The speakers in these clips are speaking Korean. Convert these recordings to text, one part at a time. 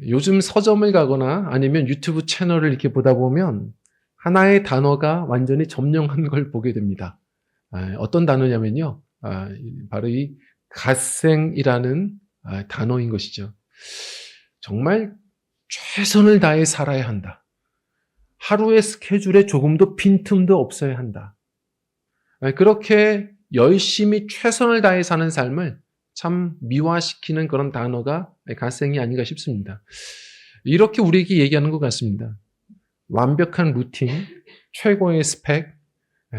요즘 서점을 가거나 아니면 유튜브 채널을 이렇게 보다 보면 하나의 단어가 완전히 점령한 걸 보게 됩니다. 어떤 단어냐면요. 바로 이 갓생이라는 단어인 것이죠. 정말 최선을 다해 살아야 한다. 하루의 스케줄에 조금도 빈틈도 없어야 한다. 그렇게 열심히 최선을 다해 사는 삶을 참 미화시키는 그런 단어가 갓생이 아닌가 싶습니다. 이렇게 우리에게 얘기하는 것 같습니다. 완벽한 루틴, 최고의 스펙,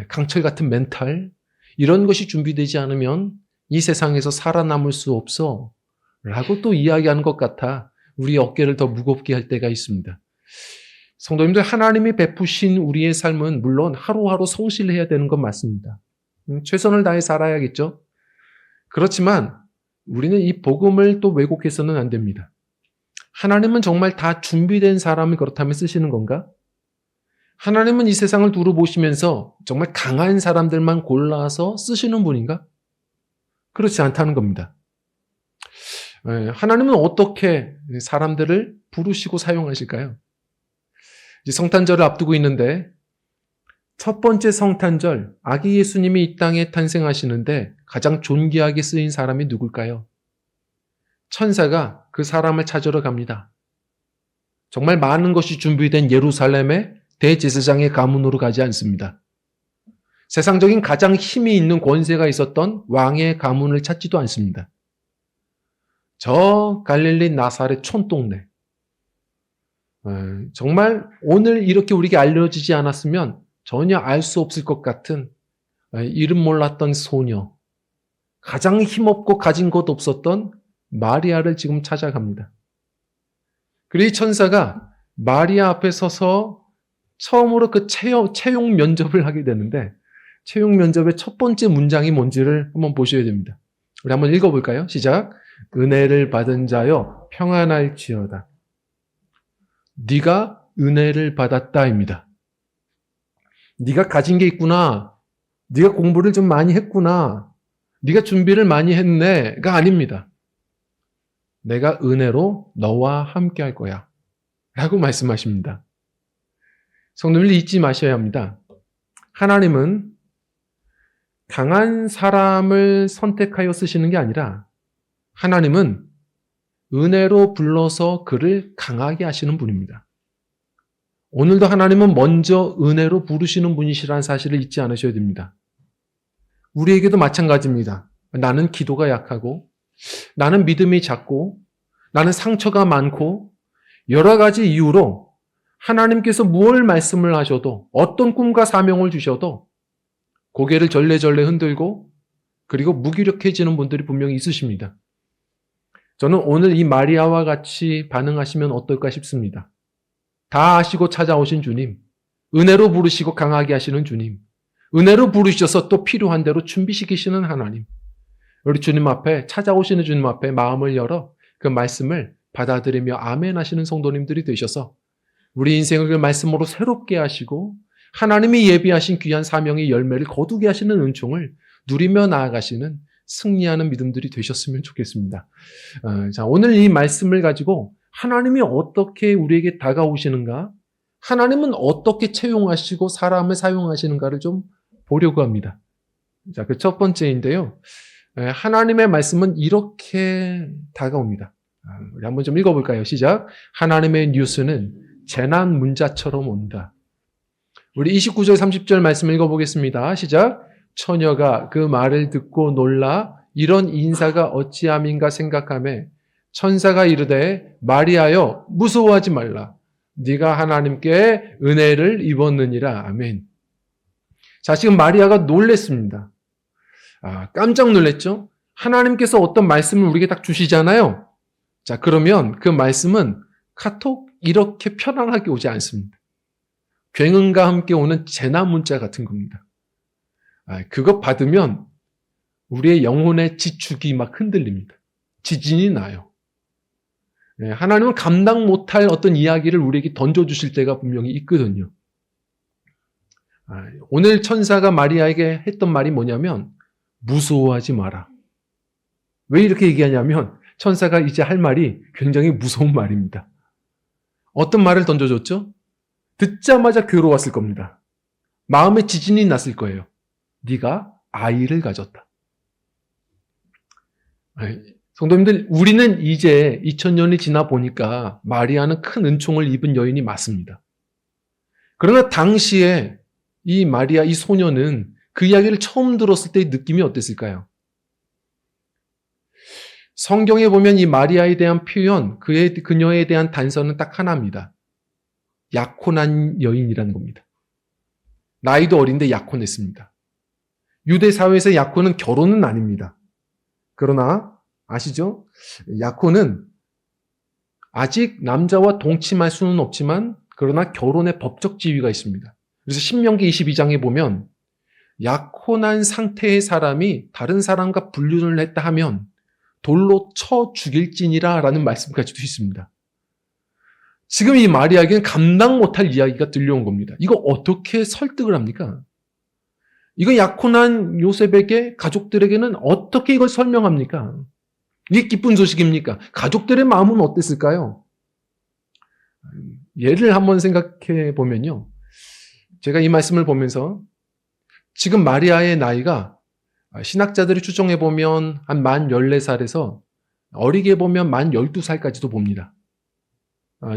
강철 같은 멘탈, 이런 것이 준비되지 않으면 이 세상에서 살아남을 수 없어 라고 또 이야기하는 것 같아 우리 어깨를 더 무겁게 할 때가 있습니다. 성도님들, 하나님이 베푸신 우리의 삶은 물론 하루하루 성실해야 되는 건 맞습니다. 최선을 다해 살아야겠죠? 그렇지만 우리는 이 복음을 또 왜곡해서는 안 됩니다. 하나님은 정말 다 준비된 사람을 그렇다면 쓰시는 건가? 하나님은 이 세상을 두루 보시면서 정말 강한 사람들만 골라서 쓰시는 분인가? 그렇지 않다는 겁니다. 하나님은 어떻게 사람들을 부르시고 사용하실까요? 이제 성탄절을 앞두고 있는데 첫 번째 성탄절, 아기 예수님이 이 땅에 탄생하시는데 가장 존귀하게 쓰인 사람이 누굴까요? 천사가 그 사람을 찾으러 갑니다. 정말 많은 것이 준비된 예루살렘의 대제사장의 가문으로 가지 않습니다. 세상적인 가장 힘이 있는 권세가 있었던 왕의 가문을 찾지도 않습니다. 저 갈릴리 나사렛 촌동네. 정말 오늘 이렇게 우리에게 알려지지 않았으면 전혀 알 수 없을 것 같은 이름 몰랐던 소녀, 가장 힘없고 가진 것 없었던 마리아를 지금 찾아갑니다. 그리고 이 천사가 마리아 앞에 서서 처음으로 그 채용 면접을 하게 되는데 채용 면접의 첫 번째 문장이 뭔지를 한번 보셔야 됩니다. 우리 한번 읽어볼까요? 시작. 은혜를 받은 자여 평안할지어다. 네가 은혜를 받았다입니다. 네가 가진 게 있구나. 네가 공부를 좀 많이 했구나. 네가 준비를 많이 했네가 아닙니다. 내가 은혜로 너와 함께 할 거야. 라고 말씀하십니다. 성도님들 잊지 마셔야 합니다. 하나님은 강한 사람을 선택하여 쓰시는 게 아니라 하나님은 은혜로 불러서 그를 강하게 하시는 분입니다. 오늘도 하나님은 먼저 은혜로 부르시는 분이시라는 사실을 잊지 않으셔야 됩니다. 우리에게도 마찬가지입니다. 나는 기도가 약하고 나는 믿음이 작고 나는 상처가 많고 여러 가지 이유로 하나님께서 무엇을 말씀을 하셔도 어떤 꿈과 사명을 주셔도 고개를 절레절레 흔들고 그리고 무기력해지는 분들이 분명히 있으십니다. 저는 오늘 이 마리아와 같이 반응하시면 어떨까 싶습니다. 다 아시고 찾아오신 주님, 은혜로 부르시고 강하게 하시는 주님, 은혜로 부르셔서 또 필요한 대로 준비시키시는 하나님, 우리 주님 앞에 찾아오시는 주님 앞에 마음을 열어 그 말씀을 받아들이며 아멘 하시는 성도님들이 되셔서 우리 인생을 그 말씀으로 새롭게 하시고 하나님이 예비하신 귀한 사명의 열매를 거두게 하시는 은총을 누리며 나아가시는 승리하는 믿음들이 되셨으면 좋겠습니다. 자, 오늘 이 말씀을 가지고 하나님이 어떻게 우리에게 다가오시는가, 하나님은 어떻게 채용하시고 사람을 사용하시는가를 좀 보려고 합니다. 자, 그 첫 번째인데요. 하나님의 말씀은 이렇게 다가옵니다. 우리 한번 좀 읽어볼까요? 시작. 하나님의 뉴스는 재난 문자처럼 온다. 우리 29절 30절 말씀 읽어보겠습니다. 시작. 처녀가 그 말을 듣고 놀라 이런 인사가 어찌함인가 생각하며 천사가 이르되 마리아여 무서워하지 말라. 네가 하나님께 은혜를 입었느니라. 아멘. 자, 지금 마리아가 놀랬습니다. 깜짝 놀랐죠? 하나님께서 어떤 말씀을 우리에게 딱 주시잖아요. 자, 그러면 그 말씀은 카톡 이렇게 편안하게 오지 않습니다. 굉음과 함께 오는 재난 문자 같은 겁니다. 그거 받으면 우리의 영혼의 지축이 막 흔들립니다. 지진이 나요. 하나님은 감당 못할 어떤 이야기를 우리에게 던져주실 때가 분명히 있거든요. 오늘 천사가 마리아에게 했던 말이 뭐냐면 무서워하지 마라. 왜 이렇게 얘기하냐면 천사가 이제 할 말이 굉장히 무서운 말입니다. 어떤 말을 던져줬죠? 듣자마자 괴로웠을 겁니다. 마음에 지진이 났을 거예요. 네가 아이를 가졌다. 성도님들, 우리는 이제 2000년이 지나 보니까 마리아는 큰 은총을 입은 여인이 맞습니다. 그러나 당시에 이 마리아, 이 소녀는 그 이야기를 처음 들었을 때의 느낌이 어땠을까요? 성경에 보면 이 마리아에 대한 표현, 그녀에 대한 단서는 딱 하나입니다. 약혼한 여인이라는 겁니다. 나이도 어린데 약혼했습니다. 유대 사회에서 약혼은 결혼은 아닙니다. 그러나 아시죠? 약혼은 아직 남자와 동침할 수는 없지만 그러나 결혼의 법적 지위가 있습니다. 그래서 신명기 22장에 보면 약혼한 상태의 사람이 다른 사람과 불륜을 했다 하면 돌로 쳐 죽일지니라 라는 말씀까지도 있습니다. 지금 이 마리아에게는 감당 못할 이야기가 들려온 겁니다. 이거 어떻게 설득을 합니까? 이거 약혼한 요셉에게, 가족들에게는 어떻게 이걸 설명합니까? 이게 기쁜 소식입니까? 가족들의 마음은 어땠을까요? 예를 한번 생각해 보면요. 제가 이 말씀을 보면서 지금 마리아의 나이가 신학자들이 추정해 보면 한 만 14살에서 어리게 보면 만 12살까지도 봅니다.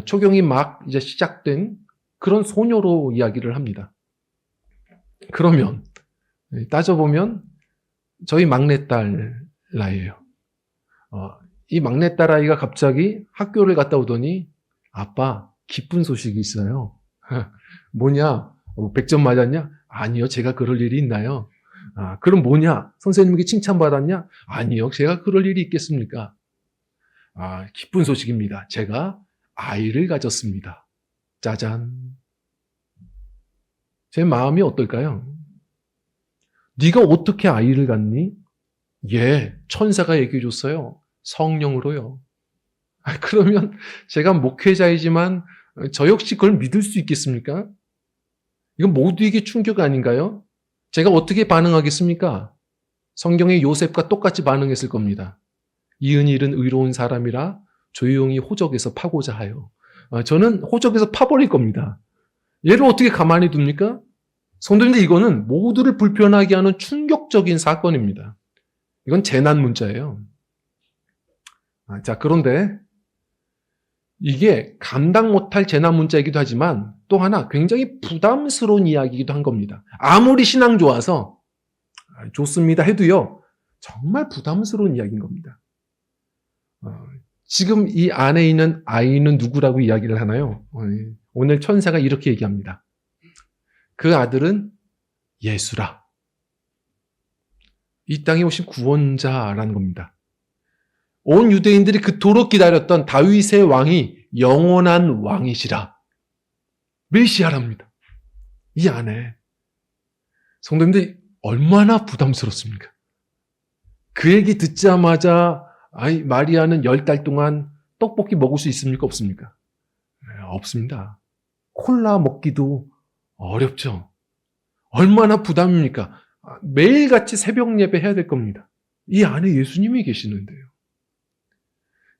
초경이 막 이제 시작된 그런 소녀로 이야기를 합니다. 그러면 따져보면 저희 막내딸 나이예요. 이 막내딸 아이가 갑자기 학교를 갔다 오더니 아빠 기쁜 소식이 있어요. 뭐냐? 100점 맞았냐? 아니요. 제가 그럴 일이 있나요? 그럼 뭐냐? 선생님에게 칭찬받았냐? 아니요. 제가 그럴 일이 있겠습니까? 기쁜 소식입니다. 제가 아이를 가졌습니다. 짜잔. 제 마음이 어떨까요? 네가 어떻게 아이를 갖니? 예, 천사가 얘기해 줬어요. 성령으로요. 그러면 제가 목회자이지만 저 역시 그걸 믿을 수 있겠습니까? 이건 모두에게 충격 아닌가요? 제가 어떻게 반응하겠습니까? 성경의 요셉과 똑같이 반응했을 겁니다. 이은 일은 의로운 사람이라 조용히 호적에서 파고자 하여. 저는 호적에서 파버릴 겁니다. 얘를 어떻게 가만히 둡니까? 성도님들, 이거는 모두를 불편하게 하는 충격적인 사건입니다. 이건 재난 문자예요. 자, 그런데 이게 감당 못할 재난 문자이기도 하지만 또 하나 굉장히 부담스러운 이야기이기도 한 겁니다. 아무리 신앙 좋아서 좋습니다 해도요, 정말 부담스러운 이야기인 겁니다. 지금 이 안에 있는 아이는 누구라고 이야기를 하나요? 오늘 천사가 이렇게 얘기합니다. 그 아들은 예수라. 이 땅에 오신 구원자라는 겁니다. 온 유대인들이 그토록 기다렸던 다윗의 왕이 영원한 왕이시라. 메시아랍니다. 이 안에. 성도님들, 얼마나 부담스럽습니까? 그 얘기 듣자마자 마리아는 10달 동안 떡볶이 먹을 수 있습니까? 없습니까? 없습니다. 콜라 먹기도 어렵죠. 얼마나 부담입니까? 매일같이 새벽 예배 해야 될 겁니다. 이 안에 예수님이 계시는데요.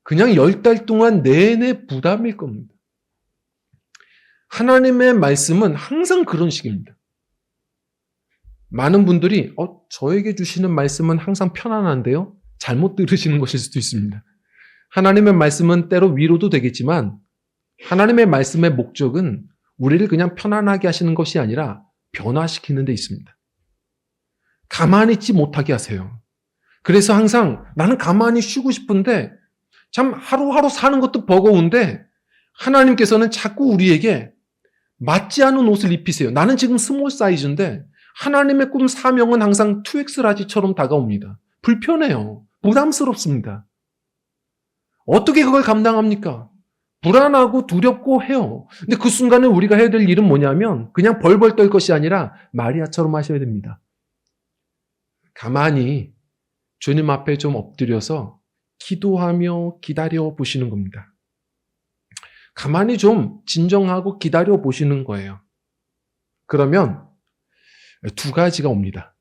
그냥 10달 동안 내내 부담일 겁니다. 하나님의 말씀은 항상 그런 식입니다. 많은 분들이 저에게 주시는 말씀은 항상 편안한데요? 잘못 들으시는 것일 수도 있습니다. 하나님의 말씀은 때로 위로도 되겠지만 하나님의 말씀의 목적은 우리를 그냥 편안하게 하시는 것이 아니라 변화시키는 데 있습니다. 가만히 있지 못하게 하세요. 그래서 항상 나는 가만히 쉬고 싶은데 참 하루하루 사는 것도 버거운데 하나님께서는 자꾸 우리에게 맞지 않은 옷을 입히세요. 나는 지금 스몰 사이즈인데 하나님의 꿈 사명은 항상 2X 라지처럼 다가옵니다. 불편해요. 부담스럽습니다. 어떻게 그걸 감당합니까? 불안하고 두렵고 해요. 근데 그 순간에 우리가 해야 될 일은 뭐냐면 그냥 벌벌 떨 것이 아니라 마리아처럼 하셔야 됩니다. 가만히 주님 앞에 좀 엎드려서 기도하며 기다려 보시는 겁니다. 가만히 좀 진정하고 기다려 보시는 거예요. 그러면 두 가지가 옵니다.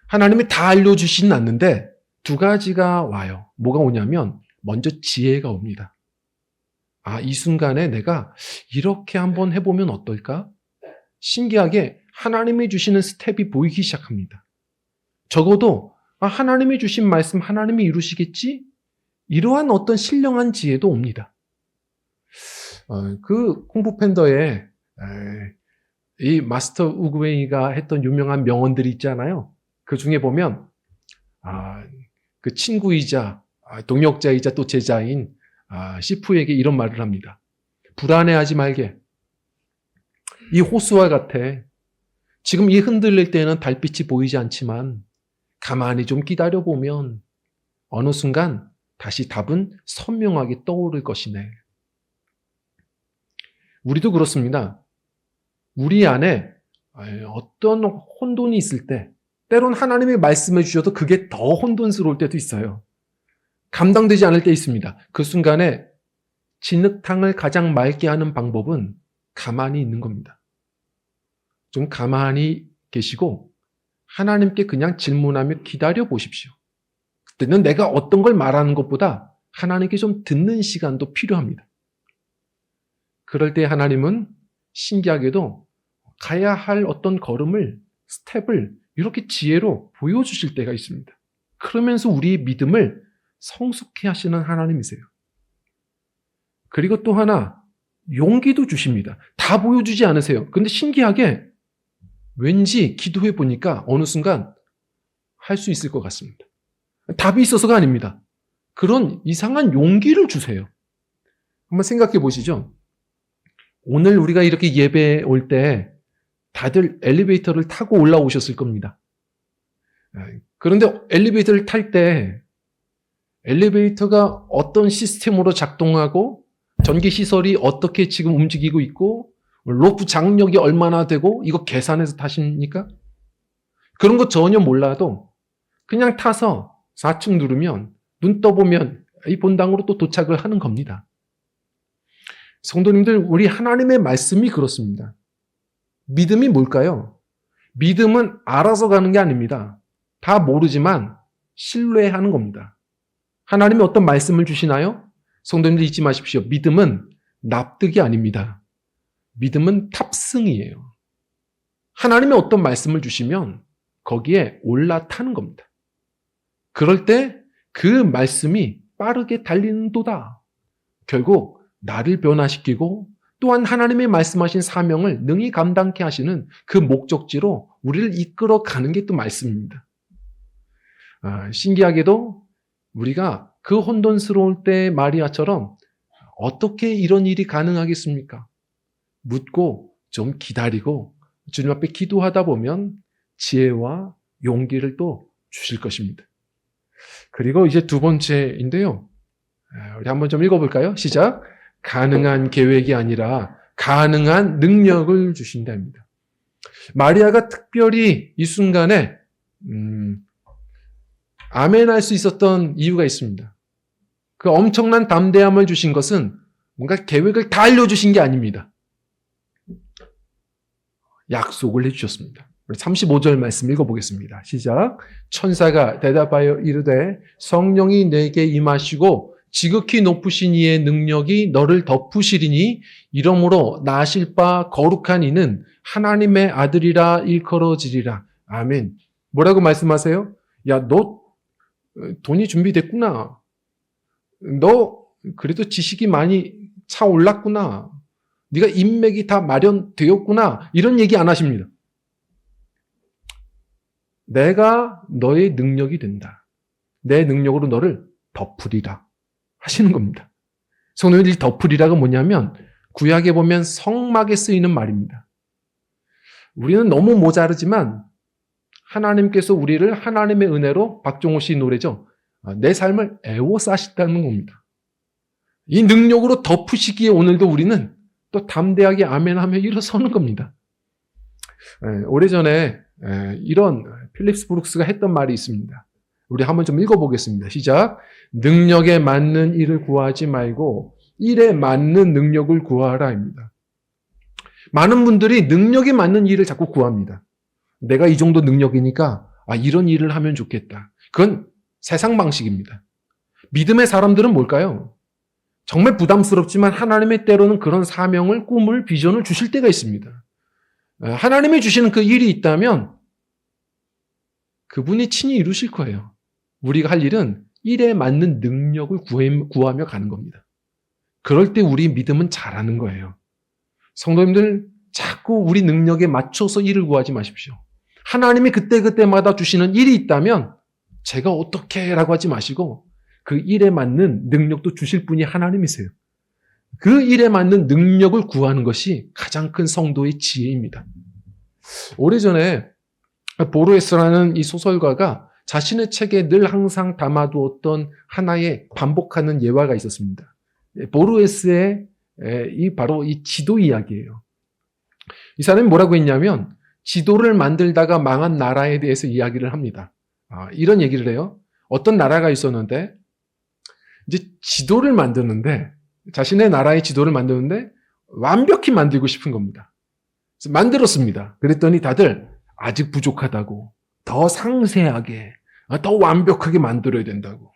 하나님이 다 알려주시진 않는데 두 가지가 와요. 뭐가 오냐면 먼저 지혜가 옵니다. 이 순간에 내가 이렇게 한번 해보면 어떨까? 신기하게 하나님이 주시는 스텝이 보이기 시작합니다. 적어도 하나님이 주신 말씀 하나님이 이루시겠지? 이러한 어떤 신령한 지혜도 옵니다. 그 콩푸팬더에 이 마스터 우그웨이가 했던 유명한 명언들이 있잖아요. 그 중에 보면 그 친구이자 동역자이자 또 제자인 시프에게 이런 말을 합니다. 불안해하지 말게. 이 호수와 같아. 지금 이 흔들릴 때는 달빛이 보이지 않지만 가만히 좀 기다려보면 어느 순간 다시 답은 선명하게 떠오를 것이네. 우리도 그렇습니다. 우리 안에 어떤 혼돈이 있을 때 때론 하나님이 말씀해 주셔도 그게 더 혼돈스러울 때도 있어요. 감당되지 않을 때 있습니다. 그 순간에 진흙탕을 가장 맑게 하는 방법은 가만히 있는 겁니다. 좀 가만히 계시고 하나님께 그냥 질문하며 기다려 보십시오. 그때는 내가 어떤 걸 말하는 것보다 하나님께 좀 듣는 시간도 필요합니다. 그럴 때 하나님은 신기하게도 가야 할 어떤 걸음을, 스텝을 이렇게 지혜로 보여주실 때가 있습니다. 그러면서 우리의 믿음을 성숙해 하시는 하나님이세요. 그리고 또 하나, 용기도 주십니다. 다 보여주지 않으세요. 근데 신기하게 왠지 기도해 보니까 어느 순간 할 수 있을 것 같습니다. 답이 있어서가 아닙니다. 그런 이상한 용기를 주세요. 한번 생각해 보시죠. 오늘 우리가 이렇게 예배에 올 때 다들 엘리베이터를 타고 올라오셨을 겁니다. 그런데 엘리베이터를 탈 때 엘리베이터가 어떤 시스템으로 작동하고 전기 시설이 어떻게 지금 움직이고 있고 로프 장력이 얼마나 되고 이거 계산해서 타십니까? 그런 거 전혀 몰라도 그냥 타서 4층 누르면 눈 떠보면 이 본당으로 또 도착을 하는 겁니다. 성도님들, 우리 하나님의 말씀이 그렇습니다. 믿음이 뭘까요? 믿음은 알아서 가는 게 아닙니다. 다 모르지만 신뢰하는 겁니다. 하나님이 어떤 말씀을 주시나요? 성도님들 잊지 마십시오. 믿음은 납득이 아닙니다. 믿음은 탑승이에요. 하나님이 어떤 말씀을 주시면 거기에 올라타는 겁니다. 그럴 때 그 말씀이 빠르게 달리는 도다. 결국 나를 변화시키고 또한 하나님의 말씀하신 사명을 능히 감당케 하시는 그 목적지로 우리를 이끌어 가는 게 또 말씀입니다. 신기하게도 우리가 그 혼돈스러울 때 마리아처럼 어떻게 이런 일이 가능하겠습니까? 묻고 좀 기다리고 주님 앞에 기도하다 보면 지혜와 용기를 또 주실 것입니다. 그리고 이제 두 번째인데요. 우리 한번 좀 읽어볼까요? 시작. 가능한 계획이 아니라 가능한 능력을 주신답니다. 마리아가 특별히 이 순간에 아멘할 수 있었던 이유가 있습니다. 그 엄청난 담대함을 주신 것은 뭔가 계획을 다 알려주신 게 아닙니다. 약속을 해주셨습니다. 우리 35절 말씀 읽어보겠습니다. 시작. 천사가 대답하여 이르되 성령이 내게 임하시고 지극히 높으신 이의 능력이 너를 덮으시리니 이러므로 나실 바 거룩한 이는 하나님의 아들이라 일컬어지리라. 아멘. 뭐라고 말씀하세요? 야, 너 돈이 준비됐구나. 너 그래도 지식이 많이 차올랐구나. 네가 인맥이 다 마련되었구나. 이런 얘기 안 하십니다. 내가 너의 능력이 된다. 내 능력으로 너를 덮으리라 하시는 겁니다. 성도님들, 이 덮으리라가 뭐냐면 구약에 보면 성막에 쓰이는 말입니다. 우리는 너무 모자르지만 하나님께서 우리를 하나님의 은혜로, 박종호 씨 노래죠. 내 삶을 애워싸셨다는 겁니다. 이 능력으로 덮으시기에 오늘도 우리는 또 담대하게 아멘하며 일어서는 겁니다. 오래전에 이런 필립스 브룩스가 했던 말이 있습니다. 우리 한번 좀 읽어보겠습니다. 시작. 능력에 맞는 일을 구하지 말고 일에 맞는 능력을 구하라입니다. 많은 분들이 능력에 맞는 일을 자꾸 구합니다. 내가 이 정도 능력이니까 이런 일을 하면 좋겠다. 그건 세상 방식입니다. 믿음의 사람들은 뭘까요? 정말 부담스럽지만 하나님의 때로는 그런 사명을, 꿈을, 비전을 주실 때가 있습니다. 하나님이 주시는 그 일이 있다면 그분이 친히 이루실 거예요. 우리가 할 일은 일에 맞는 능력을 구하며 가는 겁니다. 그럴 때 우리 믿음은 잘하는 거예요. 성도님들, 자꾸 우리 능력에 맞춰서 일을 구하지 마십시오. 하나님이 그때그때마다 주시는 일이 있다면 제가 어떻게 라고 하지 마시고 그 일에 맞는 능력도 주실 분이 하나님이세요. 그 일에 맞는 능력을 구하는 것이 가장 큰 성도의 지혜입니다. 오래전에 보르헤스라는 이 소설가가 자신의 책에 늘 항상 담아두었던 하나의 반복하는 예화가 있었습니다. 보르헤스의 바로 이 지도 이야기예요. 이 사람이 뭐라고 했냐면 지도를 만들다가 망한 나라에 대해서 이야기를 합니다. 이런 얘기를 해요. 어떤 나라가 있었는데 이제 지도를 만드는데 자신의 나라의 지도를 만드는데 완벽히 만들고 싶은 겁니다. 그래서 만들었습니다. 그랬더니 다들 아직 부족하다고 더 상세하게 더 완벽하게 만들어야 된다고.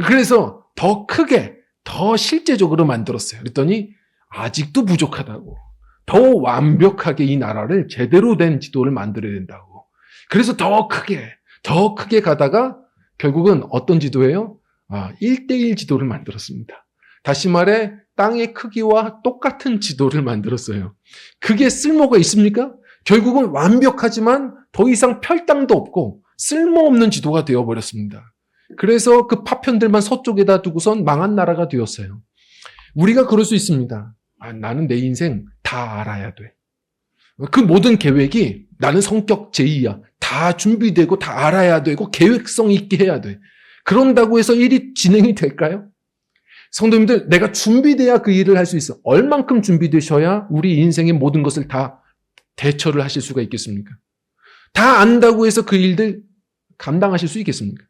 그래서 더 크게 더 실제적으로 만들었어요. 그랬더니 아직도 부족하다고 더 완벽하게 이 나라를 제대로 된 지도를 만들어야 된다고. 그래서 더 크게 가다가 결국은 어떤 지도예요? 1대1 지도를 만들었습니다. 다시 말해 땅의 크기와 똑같은 지도를 만들었어요. 그게 쓸모가 있습니까? 결국은 완벽하지만 더 이상 펼당도 없고 쓸모없는 지도가 되어버렸습니다. 그래서 그 파편들만 서쪽에다 두고선 망한 나라가 되었어요. 우리가 그럴 수 있습니다. 나는 내 인생 다 알아야 돼. 그 모든 계획이 나는 성격 제2야. 다 준비되고 다 알아야 되고 계획성 있게 해야 돼. 그런다고 해서 일이 진행이 될까요? 성도님들, 내가 준비돼야 그 일을 할 수 있어. 얼만큼 준비되셔야 우리 인생의 모든 것을 다 대처를 하실 수가 있겠습니까? 다 안다고 해서 그 일들 감당하실 수 있겠습니까?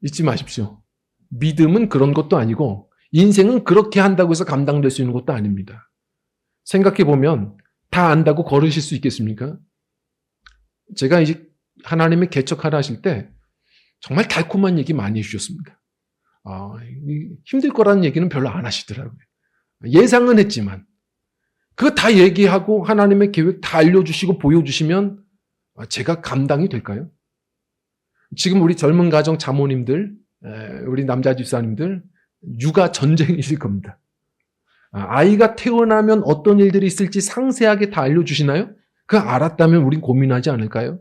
잊지 마십시오. 믿음은 그런 것도 아니고 인생은 그렇게 한다고 해서 감당될 수 있는 것도 아닙니다. 생각해보면 다 안다고 걸으실 수 있겠습니까? 제가 이제 하나님의 개척하라 하실 때 정말 달콤한 얘기 많이 해주셨습니다. 힘들 거라는 얘기는 별로 안 하시더라고요. 예상은 했지만 그거 다 얘기하고 하나님의 계획 다 알려주시고 보여주시면 제가 감당이 될까요? 지금 우리 젊은 가정 자모님들, 우리 남자 집사님들 육아 전쟁이실 겁니다. 아이가 태어나면 어떤 일들이 있을지 상세하게 다 알려주시나요? 그거 알았다면 우린 고민하지 않을까요?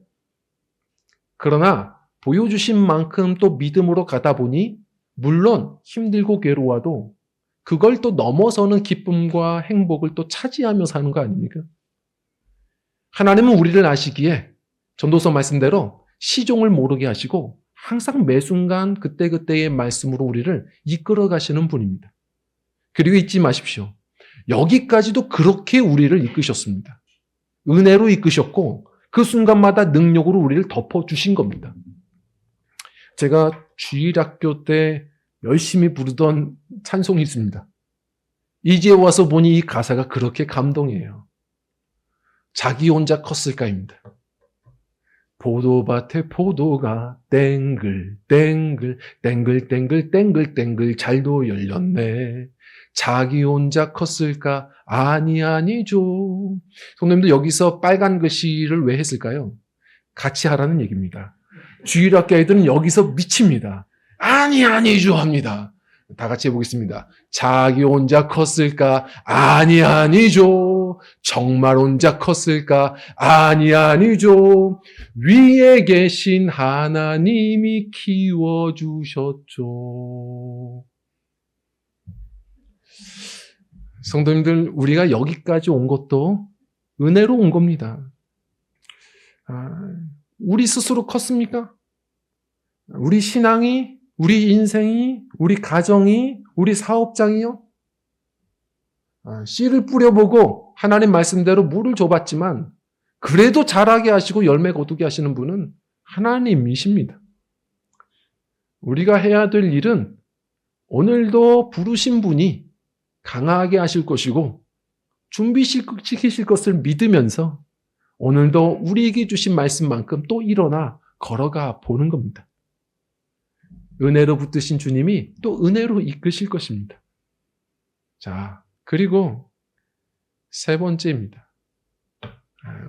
그러나 보여주신 만큼 또 믿음으로 가다 보니 물론 힘들고 괴로워도 그걸 또 넘어서는 기쁨과 행복을 또 차지하며 사는 거 아닙니까? 하나님은 우리를 아시기에 전도서 말씀대로 시종을 모르게 하시고 항상 매 순간 그때그때의 말씀으로 우리를 이끌어 가시는 분입니다. 그리고 잊지 마십시오. 여기까지도 그렇게 우리를 이끄셨습니다. 은혜로 이끄셨고 그 순간마다 능력으로 우리를 덮어주신 겁니다. 제가 주일학교 때 열심히 부르던 찬송이 있습니다. 이제 와서 보니 이 가사가 그렇게 감동이에요. 자기 혼자 컸을까입니다. 포도밭에 포도가 땡글 잘도 열렸네. 자기 혼자 컸을까? 아니죠. 성도님들 여기서 빨간 글씨를 왜 했을까요? 같이 하라는 얘기입니다. 주일학교 아이들은 여기서 미칩니다. 아니죠 합니다. 다 같이 해보겠습니다. 자기 혼자 컸을까? 아니죠. 정말 혼자 컸을까? 아니죠. 위에 계신 하나님이 키워주셨죠. 성도님들, 우리가 여기까지 온 것도 은혜로 온 겁니다. 우리 스스로 컸습니까? 우리 신앙이, 우리 인생이, 우리 가정이, 우리 사업장이요? 씨를 뿌려보고 하나님 말씀대로 물을 줘봤지만 그래도 자라게 하시고 열매 거두게 하시는 분은 하나님이십니다. 우리가 해야 될 일은 오늘도 부르신 분이 강하게 하실 것이고 준비시키실 것을 믿으면서 오늘도 우리에게 주신 말씀만큼 또 일어나 걸어가 보는 겁니다. 은혜로 붙드신 주님이 또 은혜로 이끄실 것입니다. 자, 그리고 세 번째입니다.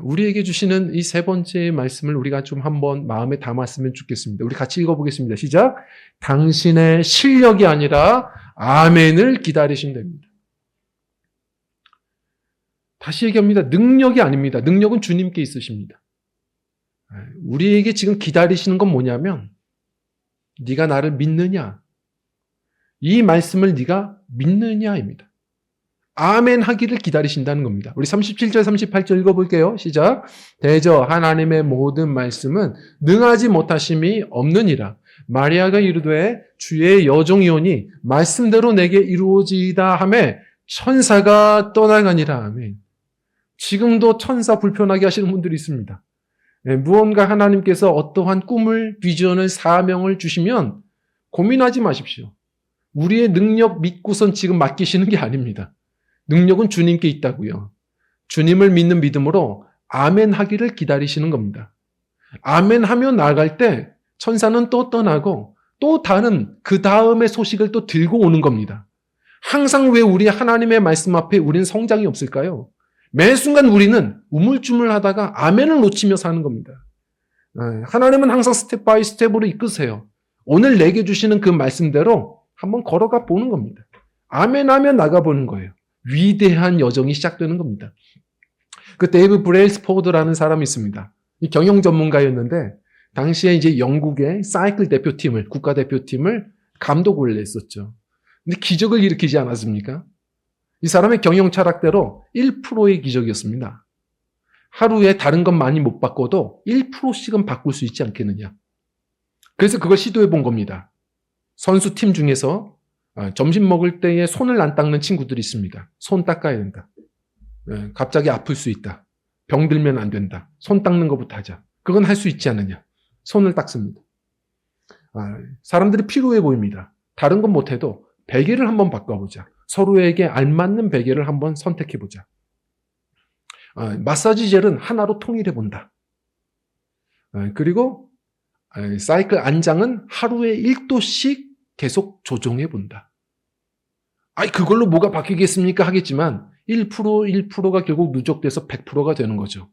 우리에게 주시는 이 세 번째 말씀을 우리가 좀 한번 마음에 담았으면 좋겠습니다. 우리 같이 읽어보겠습니다. 시작. 당신의 실력이 아니라 아멘을 기다리신답니다. 다시 얘기합니다. 능력이 아닙니다. 능력은 주님께 있으십니다. 우리에게 지금 기다리시는 건 뭐냐면 네가 나를 믿느냐? 이 말씀을 네가 믿느냐입니다. 아멘 하기를 기다리신다는 겁니다. 우리 37절, 38절 읽어볼게요. 시작. 대저 하나님의 모든 말씀은 능하지 못하심이 없느니라. 마리아가 이르되 주의 여종이오니 말씀대로 내게 이루어지이다 하매 천사가 떠나가니라. 아멘. 지금도 천사 불편하게 하시는 분들이 있습니다. 무언가 하나님께서 어떠한 꿈을, 비전을, 사명을 주시면 고민하지 마십시오. 우리의 능력 믿고선 지금 맡기시는 게 아닙니다. 능력은 주님께 있다고요. 주님을 믿는 믿음으로 아멘 하기를 기다리시는 겁니다. 아멘 하며 나아갈 때 천사는 또 떠나고 또 다른 그 다음의 소식을 또 들고 오는 겁니다. 항상 왜 우리 하나님의 말씀 앞에 우리는 성장이 없을까요? 매 순간 우리는 우물쭈물하다가 아멘을 놓치며 사는 겁니다. 하나님은 항상 스텝 바이 스텝으로 이끄세요. 오늘 내게 주시는 그 말씀대로 한번 걸어가 보는 겁니다. 아멘 하면 나가보는 거예요. 위대한 여정이 시작되는 겁니다. 그 데이브 브레일스포드라는 사람이 있습니다. 이 경영 전문가였는데 당시에 이제 영국의 사이클 대표팀을, 국가대표팀을 감독을 했었죠. 근데 기적을 일으키지 않았습니까? 이 사람의 경영 철학대로 1%의 기적이었습니다. 하루에 다른 것 많이 못 바꿔도 1%씩은 바꿀 수 있지 않겠느냐. 그래서 그걸 시도해 본 겁니다. 선수팀 중에서 점심 먹을 때에 손을 안 닦는 친구들이 있습니다. 손 닦아야 된다. 갑자기 아플 수 있다. 병들면 안 된다. 손 닦는 것부터 하자. 그건 할 수 있지 않느냐. 손을 닦습니다. 사람들이 피로해 보입니다. 다른 건 못해도 베개를 한번 바꿔보자. 서로에게 알맞는 베개를 한번 선택해보자. 마사지 젤은 하나로 통일해본다. 그리고 사이클 안장은 하루에 1도씩 계속 조정해본다. 그걸로 뭐가 바뀌겠습니까? 하겠지만 1%가 결국 누적돼서 100%가 되는 거죠.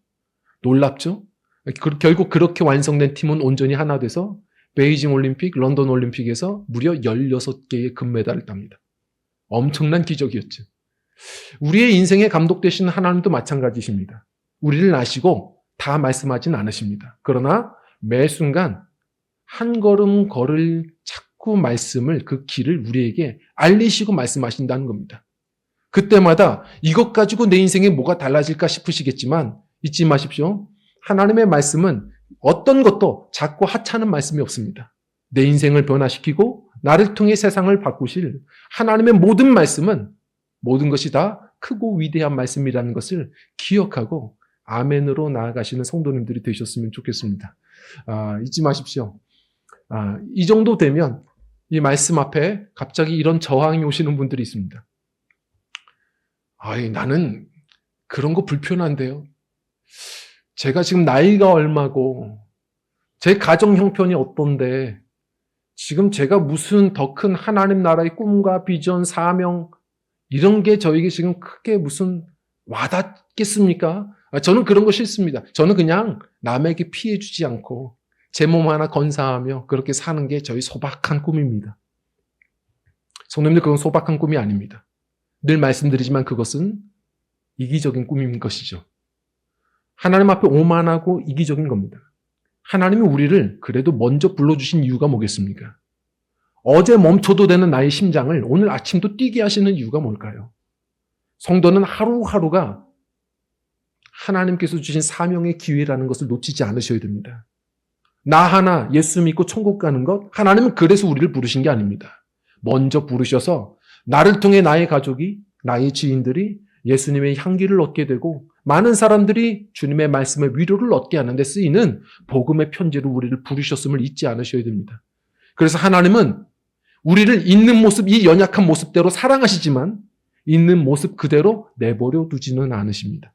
놀랍죠? 결국 그렇게 완성된 팀은 온전히 하나 돼서 베이징 올림픽, 런던 올림픽에서 무려 16개의 금메달을 땁니다. 엄청난 기적이었죠. 우리의 인생에 감독되시는 하나님도 마찬가지십니다. 우리를 아시고 다 말씀하진 않으십니다. 그러나 매 순간 한 걸음 걸을 자꾸 말씀을, 그 길을 우리에게 알리시고 말씀하신다는 겁니다. 그때마다 이것 가지고 내 인생에 뭐가 달라질까 싶으시겠지만 잊지 마십시오. 하나님의 말씀은 어떤 것도 작고 하찮은 말씀이 없습니다. 내 인생을 변화시키고 나를 통해 세상을 바꾸실 하나님의 모든 말씀은 모든 것이 다 크고 위대한 말씀이라는 것을 기억하고 아멘으로 나아가시는 성도님들이 되셨으면 좋겠습니다. 잊지 마십시오. 이 정도 되면 이 말씀 앞에 갑자기 이런 저항이 오시는 분들이 있습니다. 나는 그런 거 불편한데요. 제가 지금 나이가 얼마고 제 가정 형편이 어떤데 지금 제가 무슨 더 큰 하나님 나라의 꿈과 비전, 사명 이런 게 저에게 지금 크게 무슨 와닿겠습니까? 저는 그런 거 싫습니다. 저는 그냥 남에게 피해 주지 않고 제 몸 하나 건사하며 그렇게 사는 게 저희 소박한 꿈입니다. 성도님들, 그건 소박한 꿈이 아닙니다. 늘 말씀드리지만 그것은 이기적인 꿈인 것이죠. 하나님 앞에 오만하고 이기적인 겁니다. 하나님이 우리를 그래도 먼저 불러주신 이유가 뭐겠습니까? 어제 멈춰도 되는 나의 심장을 오늘 아침도 뛰게 하시는 이유가 뭘까요? 성도는 하루하루가 하나님께서 주신 사명의 기회라는 것을 놓치지 않으셔야 됩니다. 나 하나 예수 믿고 천국 가는 것, 하나님은 그래서 우리를 부르신 게 아닙니다. 먼저 부르셔서 나를 통해 나의 가족이, 나의 지인들이 예수님의 향기를 얻게 되고 많은 사람들이 주님의 말씀의 위로를 얻게 하는 데 쓰이는 복음의 편지로 우리를 부르셨음을 잊지 않으셔야 됩니다. 그래서 하나님은 우리를 있는 모습, 이 연약한 모습대로 사랑하시지만 있는 모습 그대로 내버려 두지는 않으십니다.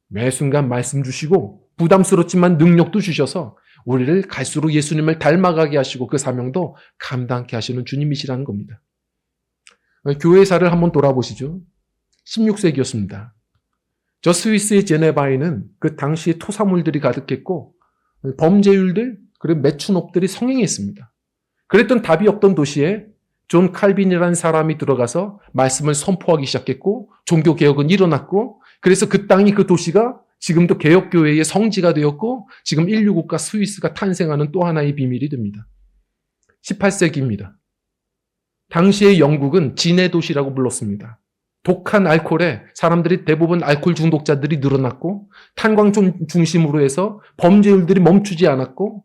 매 순간 말씀 주시고 부담스럽지만 능력도 주셔서 우리를 갈수록 예수님을 닮아가게 하시고 그 사명도 감당케 하시는 주님이시라는 겁니다. 교회사를 한번 돌아보시죠. 16세기였습니다. 저 스위스의 제네바에는 그 당시에 토사물들이 가득했고 범죄율들 그리고 매춘업들이 성행했습니다. 그랬던 답이 없던 도시에 존 칼빈이라는 사람이 들어가서 말씀을 선포하기 시작했고 종교개혁은 일어났고 그래서 그 땅이 그 도시가 지금도 개혁교회의 성지가 되었고 지금 인류국가 스위스가 탄생하는 또 하나의 비밀이 됩니다. 18세기입니다. 당시의 영국은 진해 도시라고 불렀습니다. 독한 알코올에 사람들이 대부분 알코올 중독자들이 늘어났고 탄광 중심으로 해서 범죄율들이 멈추지 않았고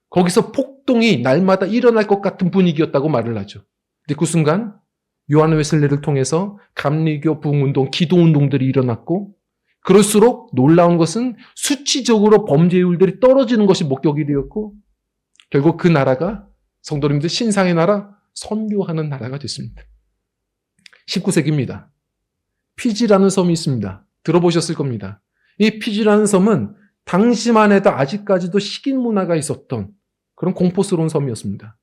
거기서 폭동이 날마다 일어날 것 같은 분위기였다고 말을 하죠. 근데 그 순간 요한 웨슬리를 통해서 감리교 부흥운동, 기도운동들이 일어났고 그럴수록 놀라운 것은 수치적으로 범죄율들이 떨어지는 것이 목격이 되었고 결국 그 나라가 성도님들 신상의 나라, 선교하는 나라가 됐습니다. 19세기입니다. 피지라는 섬이 있습니다. 들어보셨을 겁니다. 이 피지라는 섬은 당시만 해도 아직까지도 식인 문화가 있었던 그런 공포스러운 섬이었습니다.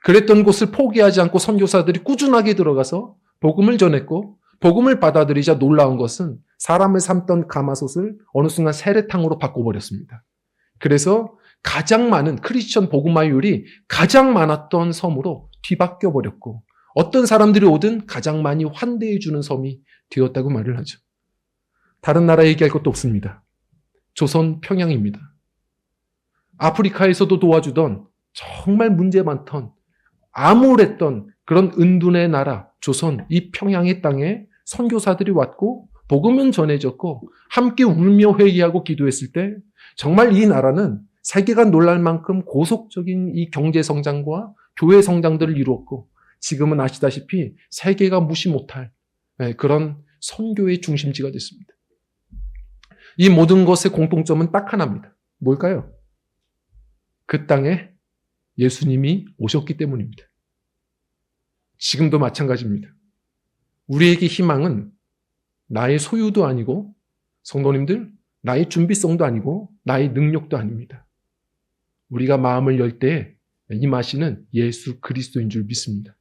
그랬던 곳을 포기하지 않고 선교사들이 꾸준하게 들어가서 복음을 전했고 복음을 받아들이자 놀라운 것은 사람을 삼던 가마솥을 어느 순간 세례탕으로 바꿔버렸습니다. 그래서 가장 많은 크리스천 복음화율이 가장 많았던 섬으로 뒤바뀌어 버렸고 어떤 사람들이 오든 가장 많이 환대해 주는 섬이 되었다고 말을 하죠. 다른 나라 얘기할 것도 없습니다. 조선 평양입니다. 아프리카에서도 도와주던 정말 문제 많던 암울했던 그런 은둔의 나라 조선 이 평양의 땅에 선교사들이 왔고 복음은 전해졌고 함께 울며 회개하고 기도했을 때 정말 이 나라는 세계가 놀랄 만큼 고속적인 이 경제 성장과 교회 성장들을 이루었고 지금은 아시다시피 세계가 무시 못할 그런 선교의 중심지가 됐습니다. 이 모든 것의 공통점은 딱 하나입니다. 뭘까요? 그 땅에 예수님이 오셨기 때문입니다. 지금도 마찬가지입니다. 우리에게 희망은 나의 소유도 아니고 성도님들 나의 준비성도 아니고 나의 능력도 아닙니다. 우리가 마음을 열 때 임하시는 예수 그리스도인 줄 믿습니다.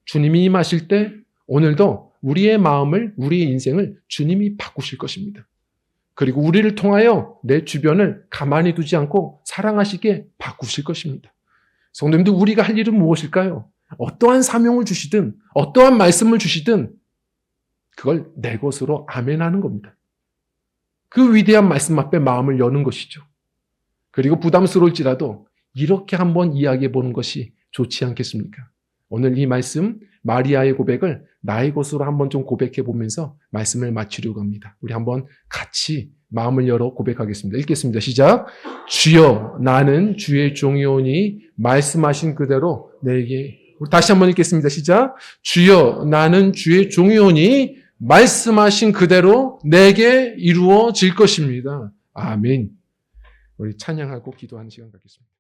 주님이 임하실 때 오늘도 우리의 마음을 우리의 인생을 주님이 바꾸실 것입니다. 그리고 우리를 통하여 내 주변을 가만히 두지 않고 사랑하시게 바꾸실 것입니다. 성도님들 우리가 할 일은 무엇일까요? 어떠한 사명을 주시든 어떠한 말씀을 주시든 그걸 내 것으로 아멘하는 겁니다. 그 위대한 말씀 앞에 마음을 여는 것이죠. 그리고 부담스러울지라도 이렇게 한번 이야기해 보는 것이 좋지 않겠습니까? 오늘 이 말씀 마리아의 고백을 나의 것으로 한번 좀 고백해 보면서 말씀을 마치려고 합니다. 우리 한번 같이 마음을 열어 고백하겠습니다. 읽겠습니다. 시작. 주여 나는 주의 종이오니 말씀하신 그대로 내게 우리 다시 한번 읽겠습니다. 시작. 주여 나는 주의 종이오니 말씀하신 그대로 내게 이루어질 것입니다. 아멘. 우리 찬양하고 기도하는 시간 갖겠습니다.